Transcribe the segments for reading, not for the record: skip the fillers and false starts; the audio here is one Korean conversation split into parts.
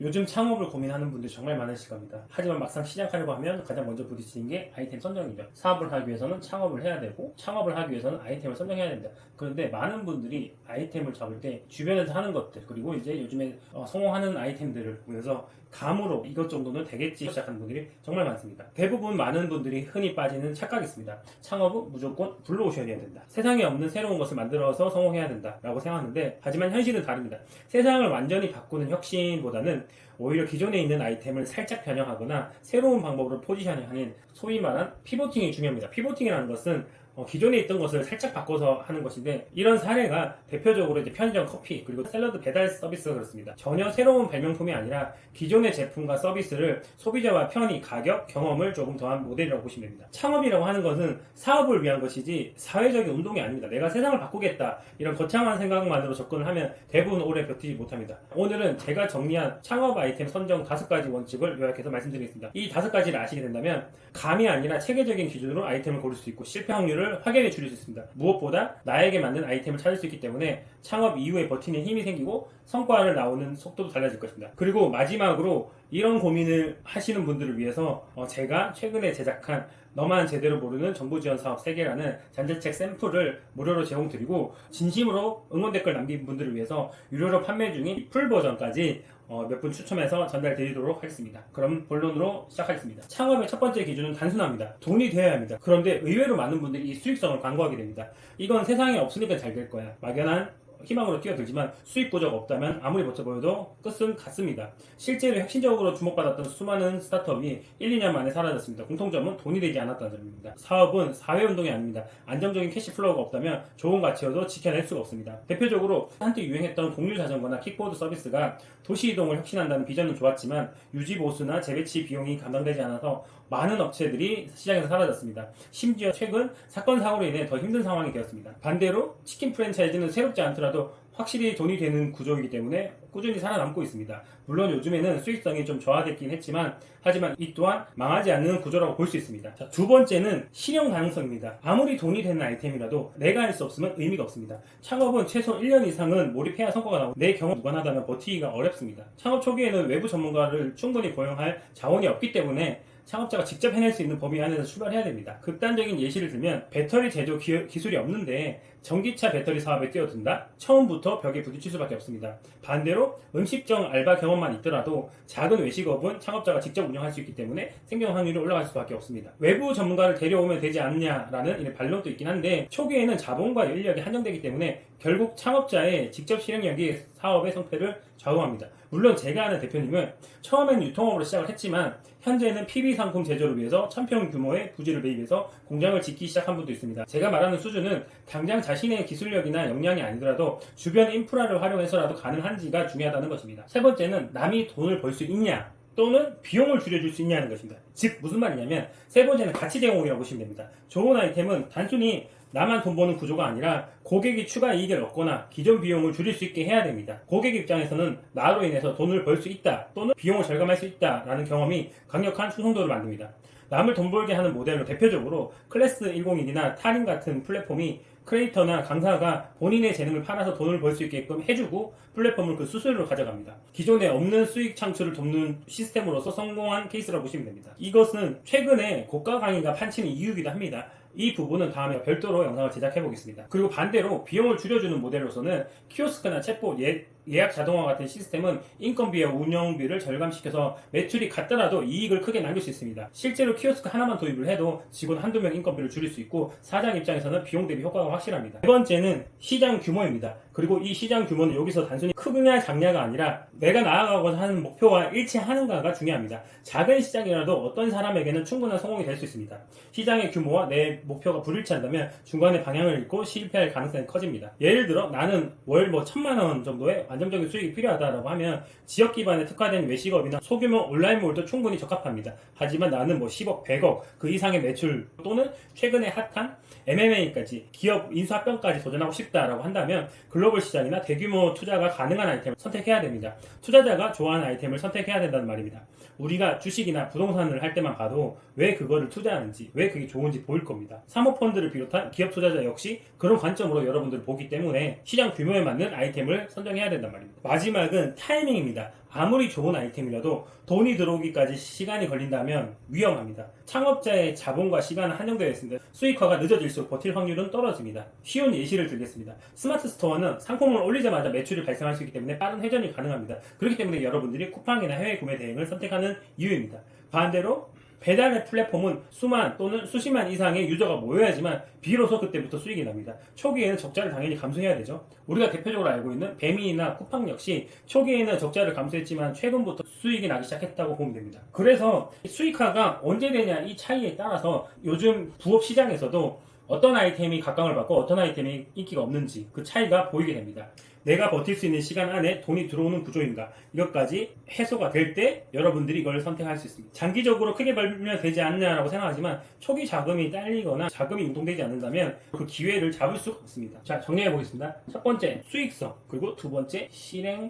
요즘 창업을 고민하는 분들이 정말 많으실 겁니다. 하지만 막상 시작하려고 하면 가장 먼저 부딪히는 게 아이템 선정이죠. 사업을 하기 위해서는 창업을 해야 되고, 창업을 하기 위해서는 아이템을 선정해야 됩니다. 그런데 많은 분들이 아이템을 잡을 때 주변에서 하는 것들, 그리고 이제 요즘에 성공하는 아이템들을 보면서 감으로 이것 정도는 되겠지 시작하는 분들이 정말 많습니다. 대부분 많은 분들이 흔히 빠지는 착각이 있습니다. 창업은 무조건 블루오션이어야 된다. 세상에 없는 새로운 것을 만들어서 성공해야 된다 라고 생각하는데, 하지만 현실은 다릅니다. 세상을 완전히 바꾸는 혁신보다는 오히려 기존에 있는 아이템을 살짝 변형하거나 새로운 방법으로 포지셔닝하는 소위 말한 피보팅이 중요합니다. 피보팅이라는 것은 기존에 있던 것을 살짝 바꿔서 하는 것인데, 이런 사례가 대표적으로 이제 편의점 커피 그리고 샐러드 배달 서비스가 그렇습니다. 전혀 새로운 발명품이 아니라 기존의 제품과 서비스를 소비자와 편의, 가격, 경험을 조금 더한 모델이라고 보시면 됩니다. 창업이라고 하는 것은 사업을 위한 것이지 사회적인 운동이 아닙니다. 내가 세상을 바꾸겠다 이런 거창한 생각만으로 접근을 하면 대부분 오래 버티지 못합니다. 오늘은 제가 정리한 창업 아이템 선정 5가지 원칙을 요약해서 말씀드리겠습니다. 이 5가지를 아시게 된다면 감이 아니라 체계적인 기준으로 아이템을 고를 수 있고 실패 확률을 확연히 줄일 수 있습니다. 무엇보다 나에게 맞는 아이템을 찾을 수 있기 때문에 창업 이후에 버티는 힘이 생기고 성과를 나오는 속도도 달라질 것입니다. 그리고 마지막으로 이런 고민을 하시는 분들을 위해서 제가 최근에 제작한 너만 제대로 모르는 정부지원사업 3개라는 잔재책 샘플을 무료로 제공드리고, 진심으로 응원 댓글 남긴 분들을 위해서 유료로 판매 중인 풀 버전까지 몇 분 추첨해서 전달드리도록 하겠습니다. 그럼 본론으로 시작하겠습니다. 창업의 첫 번째 기준은 단순합니다. 돈이 되어야 합니다. 그런데 의외로 많은 분들이 이 수익성을 광고하게 됩니다. 이건 세상에 없으니까 잘 될 거야. 막연한 희망으로 뛰어들지만 수익 보조가 없다면 아무리 멋져 보여도 끝은 같습니다. 실제로 혁신적으로 주목받았던 수많은 스타트업이 1, 2년 만에 사라졌습니다. 공통점은 돈이 되지 않았다는 점입니다. 사업은 사회운동이 아닙니다. 안정적인 캐시플로우가 없다면 좋은 가치여도 지켜낼 수가 없습니다. 대표적으로 한때 유행했던 공유자전거나 킥보드 서비스가 도시이동을 혁신한다는 비전은 좋았지만 유지보수나 재배치 비용이 감당되지 않아서 많은 업체들이 시장에서 사라졌습니다. 심지어 최근 사건 사고로 인해 더 힘든 상황이 되었습니다. 반대로 치킨 프랜차이즈는 새롭지 않더라도 확실히 돈이 되는 구조이기 때문에 꾸준히 살아남고 있습니다. 물론 요즘에는 수익성이 좀 저하됐긴 했지만, 하지만 이 또한 망하지 않는 구조라고 볼 수 있습니다. 자, 두 번째는 실현 가능성입니다. 아무리 돈이 되는 아이템이라도 내가 할 수 없으면 의미가 없습니다. 창업은 최소 1년 이상은 몰입해야 성과가 나오고 내 경험 무관하다면 버티기가 어렵습니다. 창업 초기에는 외부 전문가를 충분히 고용할 자원이 없기 때문에 창업자가 직접 해낼 수 있는 범위 안에서 출발해야 됩니다. 극단적인 예시를 들면 배터리 제조 기술이 없는데 전기차 배터리 사업에 뛰어든다? 처음부터 벽에 부딪힐 수밖에 없습니다. 반대로 음식점 알바 경험만 있더라도 작은 외식업은 창업자가 직접 운영할 수 있기 때문에 생존 확률이 올라갈 수밖에 없습니다. 외부 전문가를 데려오면 되지 않냐라는 이런 반론도 있긴 한데, 초기에는 자본과 인력이 한정되기 때문에 결국 창업자의 직접 실행력이 사업의 성패를 좌우합니다. 물론 제가 아는 대표님은 처음엔 유통업으로 시작을 했지만 현재는 PB 상품 제조를 위해서 1000평 규모의 부지를 매입해서 공장을 짓기 시작한 분도 있습니다. 제가 말하는 수준은 당장 자신의 기술력이나 역량이 아니더라도 주변 인프라를 활용해서라도 가능한지가 중요하다는 것입니다. 세 번째는 남이 돈을 벌 수 있냐 또는 비용을 줄여줄 수 있냐는 것입니다. 즉 무슨 말이냐면, 세 번째는 가치 제공이라고 보시면 됩니다. 좋은 아이템은 단순히 나만 돈 버는 구조가 아니라 고객이 추가 이익을 얻거나 기존 비용을 줄일 수 있게 해야 됩니다. 고객 입장에서는 나로 인해서 돈을 벌 수 있다 또는 비용을 절감할 수 있다라는 경험이 강력한 충성도를 만듭니다. 남을 돈 벌게 하는 모델로 대표적으로 클래스 101이나 타림 같은 플랫폼이 크리에이터나 강사가 본인의 재능을 팔아서 돈을 벌 수 있게끔 해주고 플랫폼을 그 수수료로 가져갑니다. 기존에 없는 수익 창출을 돕는 시스템으로서 성공한 케이스라고 보시면 됩니다. 이것은 최근에 고가 강의가 판치는 이유이기도 합니다. 이 부분은 다음에 별도로 영상을 제작해 보겠습니다. 그리고 반대로 비용을 줄여주는 모델로서는 키오스크나 챗봇, 예약 자동화 같은 시스템은 인건비와 운영비를 절감시켜서 매출이 같더라도 이익을 크게 남길 수 있습니다. 실제로 키오스크 하나만 도입을 해도 직원 한두 명 인건비를 줄일 수 있고 사장 입장에서는 비용 대비 효과가 확실합니다. 세 번째는 시장 규모입니다. 그리고 이 시장 규모는 여기서 단순히 크냐 작냐가 아니라 내가 나아가고자 하는 목표와 일치하는가가 중요합니다. 작은 시장이라도 어떤 사람에게는 충분한 성공이 될 수 있습니다. 시장의 규모와 내 목표가 불일치한다면 중간에 방향을 잃고 실패할 가능성이 커집니다. 예를 들어 나는 월 1000만원 정도의 안정적인 수익이 필요하다라고 하면 지역 기반에 특화된 외식업이나 소규모 온라인몰도 충분히 적합합니다. 하지만 나는 10억, 100억 그 이상의 매출 또는 최근에 핫한 MMA까지 기업 인수합병까지 도전하고 싶다라고 한다면 글로벌 시장이나 대규모 투자가 가능한 아이템을 선택해야 됩니다. 투자자가 좋아하는 아이템을 선택해야 된다는 말입니다. 우리가 주식이나 부동산을 할 때만 봐도 왜 그거를 투자하는지, 왜 그게 좋은지 보일 겁니다. 사모펀드를 비롯한 기업 투자자 역시 그런 관점으로 여러분들을 보기 때문에 시장 규모에 맞는 아이템을 선정해야 된다. 된단 말입니다. 마지막은 타이밍입니다. 아무리 좋은 아이템이라도 돈이 들어오기까지 시간이 걸린다면 위험합니다. 창업자의 자본과 시간은 한정되어 있습니다. 수익화가 늦어질수록 버틸 확률은 떨어집니다. 쉬운 예시를 들겠습니다. 스마트 스토어는 상품을 올리자마자 매출이 발생할 수 있기 때문에 빠른 회전이 가능합니다. 그렇기 때문에 여러분들이 쿠팡이나 해외 구매 대행을 선택하는 이유입니다. 반대로 배달의 플랫폼은 수만 또는 수십만 이상의 유저가 모여야지만 비로소 그때부터 수익이 납니다. 초기에는 적자를 당연히 감수해야 되죠. 우리가 대표적으로 알고 있는 배미나 쿠팡 역시 초기에는 적자를 감수했지만 최근부터 수익이 나기 시작했다고 보면 됩니다. 그래서 수익화가 언제 되냐 이 차이에 따라서 요즘 부업 시장에서도 어떤 아이템이 각광을 받고 어떤 아이템이 인기가 없는지 그 차이가 보이게 됩니다. 내가 버틸 수 있는 시간 안에 돈이 들어오는 구조인가, 이것까지 해소가 될 때 여러분들이 이걸 선택할 수 있습니다. 장기적으로 크게 벌면 되지 않냐라고 생각하지만 초기 자금이 딸리거나 자금이 유동되지 않는다면 그 기회를 잡을 수가 없습니다. 자, 정리해 보겠습니다. 첫 번째 수익성, 그리고 두 번째 실행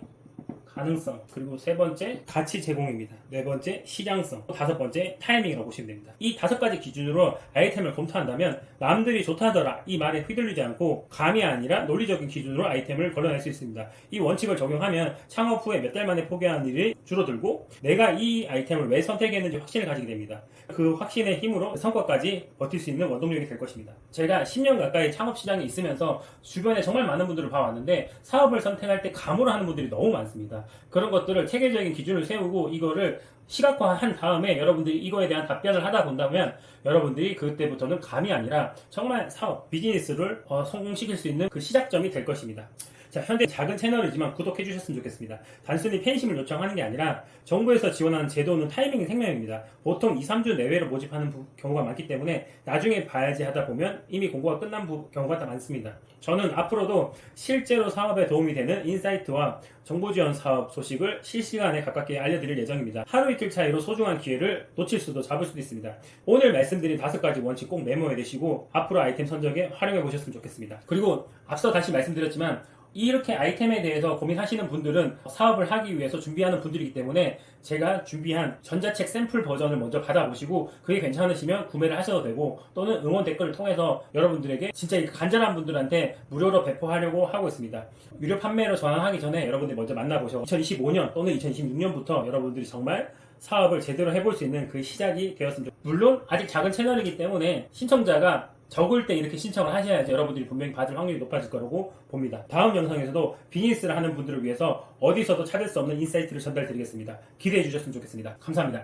가능성, 그리고 세 번째 가치 제공입니다. 네 번째 시장성, 다섯 번째 타이밍이라고 보시면 됩니다. 이 다섯 가지 기준으로 아이템을 검토한다면 남들이 좋다더라 이 말에 휘둘리지 않고 감이 아니라 논리적인 기준으로 아이템을 걸러낼 수 있습니다. 이 원칙을 적용하면 창업 후에 몇 달 만에 포기하는 일이 줄어들고 내가 이 아이템을 왜 선택했는지 확신을 가지게 됩니다. 그 확신의 힘으로 성과까지 버틸 수 있는 원동력이 될 것입니다. 제가 10년 가까이 창업 시장에 있으면서 주변에 정말 많은 분들을 봐왔는데 사업을 선택할 때 감으로 하는 분들이 너무 많습니다. 그런 것들을 체계적인 기준을 세우고 이거를 시각화한 다음에 여러분들이 이거에 대한 답변을 하다 본다면 여러분들이 그때부터는 감이 아니라 정말 사업, 비즈니스를 성공시킬 수 있는 그 시작점이 될 것입니다. 자, 현재 작은 채널이지만 구독해 주셨으면 좋겠습니다. 단순히 팬심을 요청하는 게 아니라 정부에서 지원하는 제도는 타이밍이 생명입니다. 보통 2, 3주 내외로 모집하는 경우가 많기 때문에 나중에 봐야지 하다 보면 이미 공고가 끝난 경우가 다 많습니다. 저는 앞으로도 실제로 사업에 도움이 되는 인사이트와 정부 지원 사업 소식을 실시간에 가깝게 알려드릴 예정입니다. 하루 이틀 차이로 소중한 기회를 놓칠 수도 잡을 수도 있습니다. 오늘 말씀드린 5가지 원칙 꼭 메모해 두시고 앞으로 아이템 선정에 활용해 보셨으면 좋겠습니다. 그리고 앞서 다시 말씀드렸지만 이렇게 아이템에 대해서 고민하시는 분들은 사업을 하기 위해서 준비하는 분들이기 때문에 제가 준비한 전자책 샘플 버전을 먼저 받아보시고 그게 괜찮으시면 구매를 하셔도 되고 또는 응원 댓글을 통해서 여러분들에게 진짜 간절한 분들한테 무료로 배포하려고 하고 있습니다. 유료 판매로 전환하기 전에 여러분들이 먼저 만나보셔서 2025년 또는 2026년부터 여러분들이 정말 사업을 제대로 해볼 수 있는 그 시작이 되었으면 좋겠습니다. 물론 아직 작은 채널이기 때문에 신청자가 적을 때 이렇게 신청을 하셔야지 여러분들이 분명히 받을 확률이 높아질 거라고 봅니다. 다음 영상에서도 비즈니스를 하는 분들을 위해서 어디서도 찾을 수 없는 인사이트를 전달드리겠습니다. 기대해 주셨으면 좋겠습니다. 감사합니다.